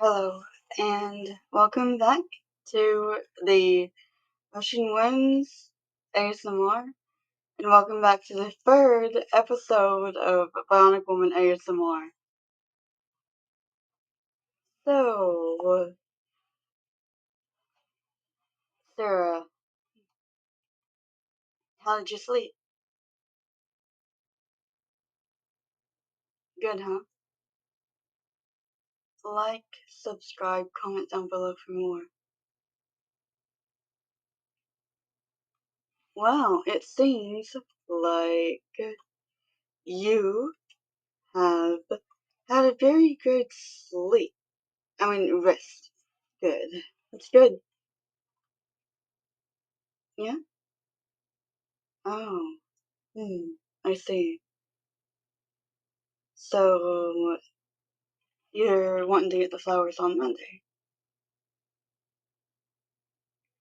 Hello, and welcome back to the Ocean Winds ASMR, and welcome back to the third episode of Bionic Woman ASMR. So, Sarah, how did you sleep? Good, huh? Like, subscribe, comment down below for more. Well, it seems like you have had a very good sleep. Rest. Good. That's good. Yeah? Oh. I see. So, you're wanting to get the flowers on Monday?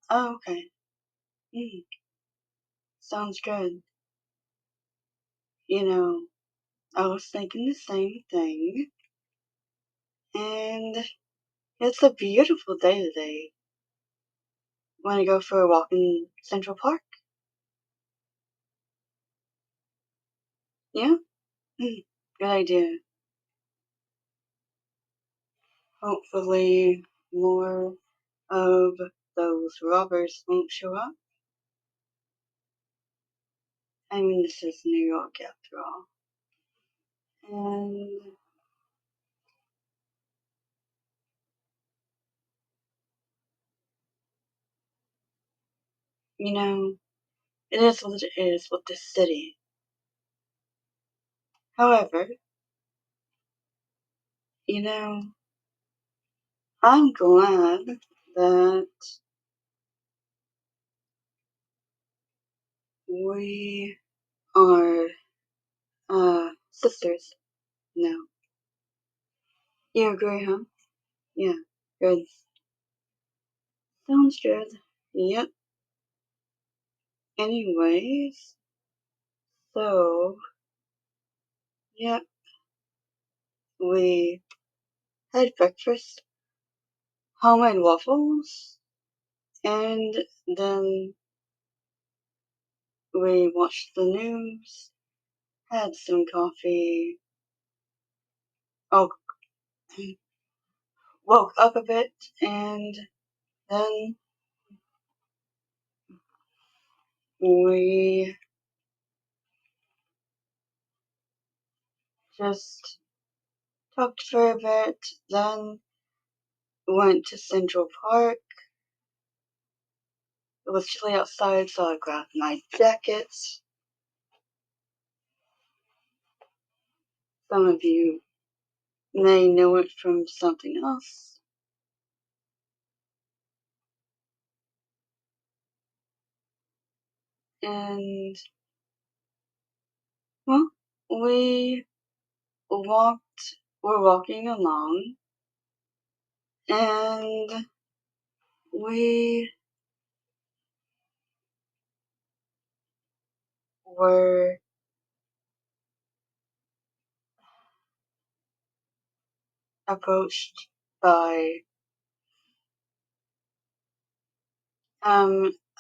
Oh, okay. Hmm, sounds good. You know, I was thinking the same thing, and it's a beautiful day today. Want to go for a walk in Central Park? Yeah? Good idea. Hopefully, more of those robbers won't show up. This is New York after all. And, it is what it is with this city. However, you know, I'm glad that we are sisters now. You agree, huh? Yeah, good. Sounds good. Yep. Anyways, so, yep, we had breakfast, homemade waffles, and then we watched the news, had some coffee, oh, woke up a bit, and then we just talked for a bit, then went to Central Park. It was chilly outside, so I grabbed my jacket. Some of you may know it from something else. And, well, we were walking along, and we were approached by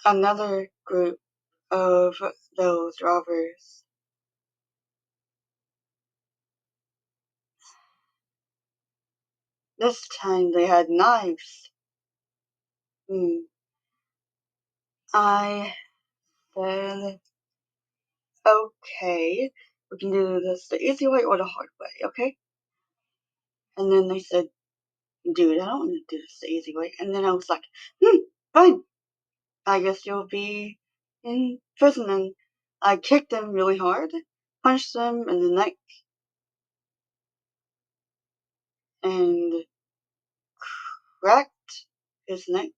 another group of those robbers. This time they had knives. I said, okay, we can do this the easy way or the hard way, okay? And then they said, dude, I don't want to do this the easy way. And then I was like, fine. I guess you'll be in prison. And I kicked him really hard, punched him in the neck, and cracked his neck.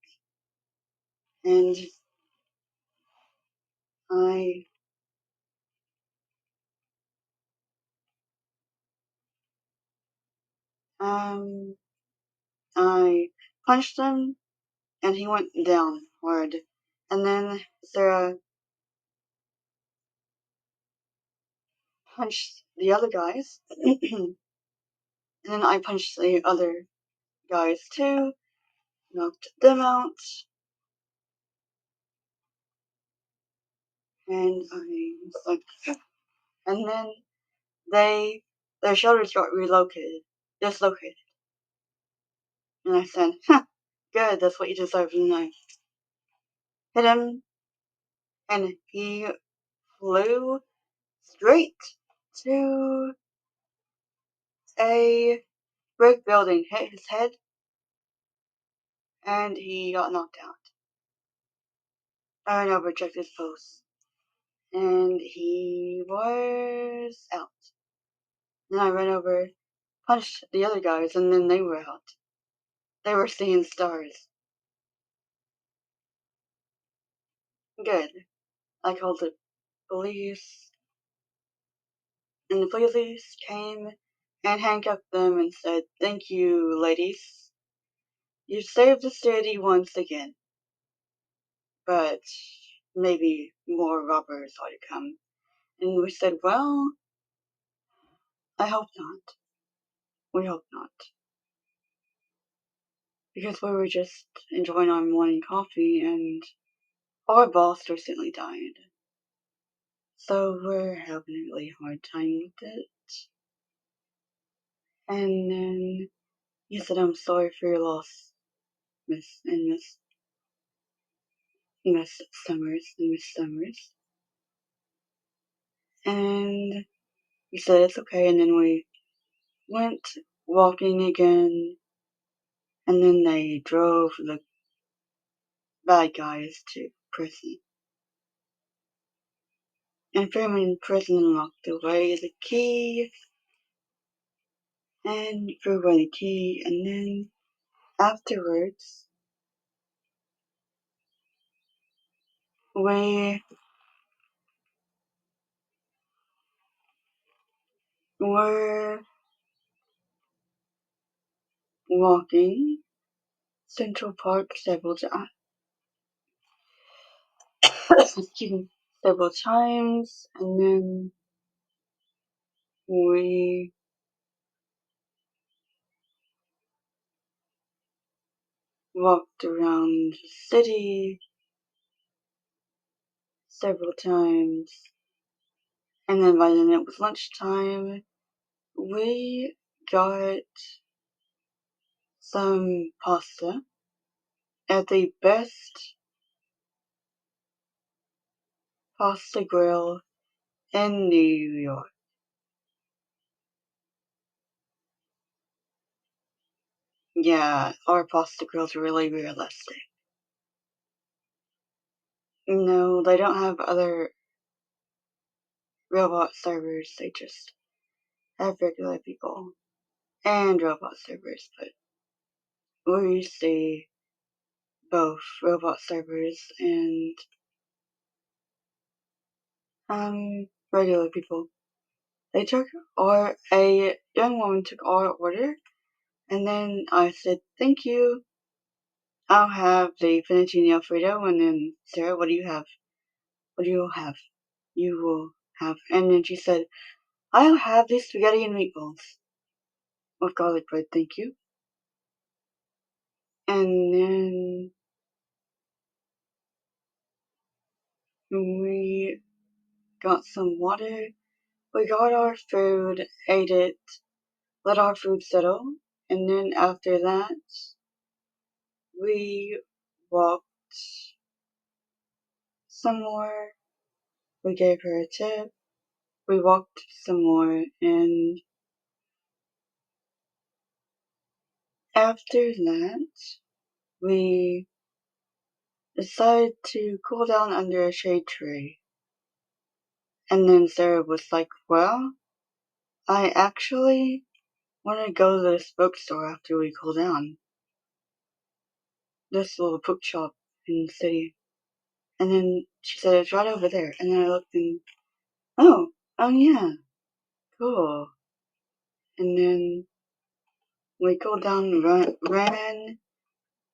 And I, I punched him, and he went down hard. And then Sarah punched the other guys, and then I punched the other guys too, knocked them out, and I was like, and then their shoulders got dislocated. And I said, good, that's what you deserve. And I hit him, and he flew straight to a brick building, hit his head, and he got knocked out. I ran over, checked his pulse, and he was out. Then I ran over, punched the other guys, and then they were out. They were seeing stars. Good. I called the police, and the police came and handcuffed them and said, "Thank you, ladies. You saved the city once again. But maybe more robbers ought to come." And we said, well, I hope not. We hope not. Because we were just enjoying our morning coffee and our boss recently died. So we're having a really hard time with it. And then he said, "I'm sorry for your loss, Miss Summers. And he said, "It's okay." And then we went walking again. And then they drove the bad guys to prison. And put him in prison and locked away the key. And threw away the key. And then afterwards, we were walking Central Park several times. Excuse me, several times, and then we walked around the city several times, and then by then it was lunchtime. We got some pasta at the best pasta grill in New York. Yeah, our pasta grill's really realistic. No, they don't have other robot servers, they just have regular people and robot servers, but we see both robot servers and regular people. A young woman took our order, and then I said, "Thank you. I'll have the fettuccine alfredo." And then, "Sarah, what do you have? What do you have? You will have." And then she said, "I'll have the spaghetti and meatballs with garlic bread, thank you." And then we got some water. We got our food, ate it, let our food settle, and then after that, we walked some more. We gave her a tip. We walked some more, and after that, we decided to cool down under a shade tree. And then Sarah was like, "Well, I actually want to go to this bookstore after we cool down. This little bookshop in the city." And then she said, "It's right over there." And then I looked and, oh yeah, cool. And then we cooled down,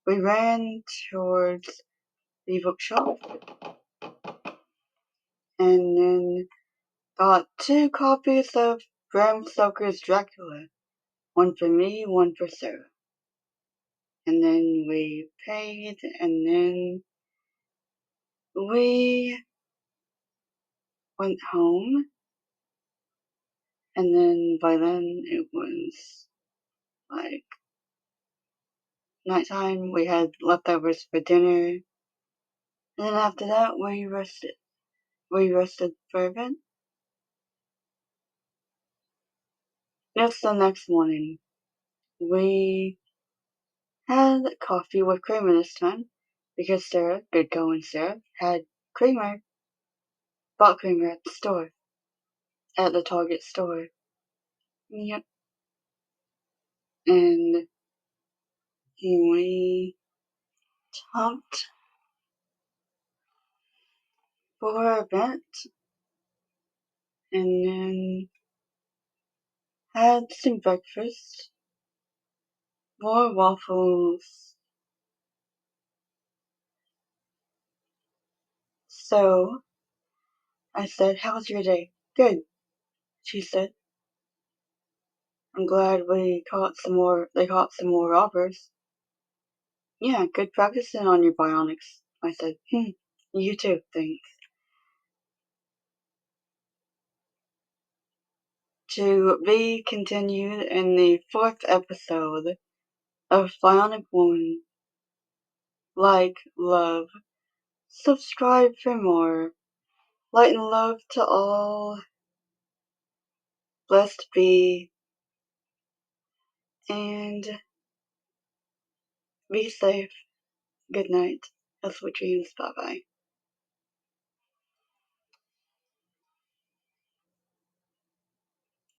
we ran towards the bookshop, and then got 2 copies of Bram Stoker's Dracula. One for me, one for Sarah. and then we paid, and then we went home, and then by then it was like nighttime. We had leftovers for dinner, and then after that we rested. We rested for a bit. It's the next morning. We had coffee with creamer this time, because Sarah, good going Sarah, had creamer, bought creamer at the store, at the Target store. Yep. And we talked for a bit, and then had some breakfast, more waffles. So I said, "How's your day?" "Good," she said. "I'm glad they caught some more robbers." "Yeah, good practicing on your bionics." I said, "You too, thanks." To be continued in the 4th episode of Bionic Woman. Like, love, subscribe for more. Light and love to all. Blessed be. And be safe. Good night. That's what dreams. Bye bye.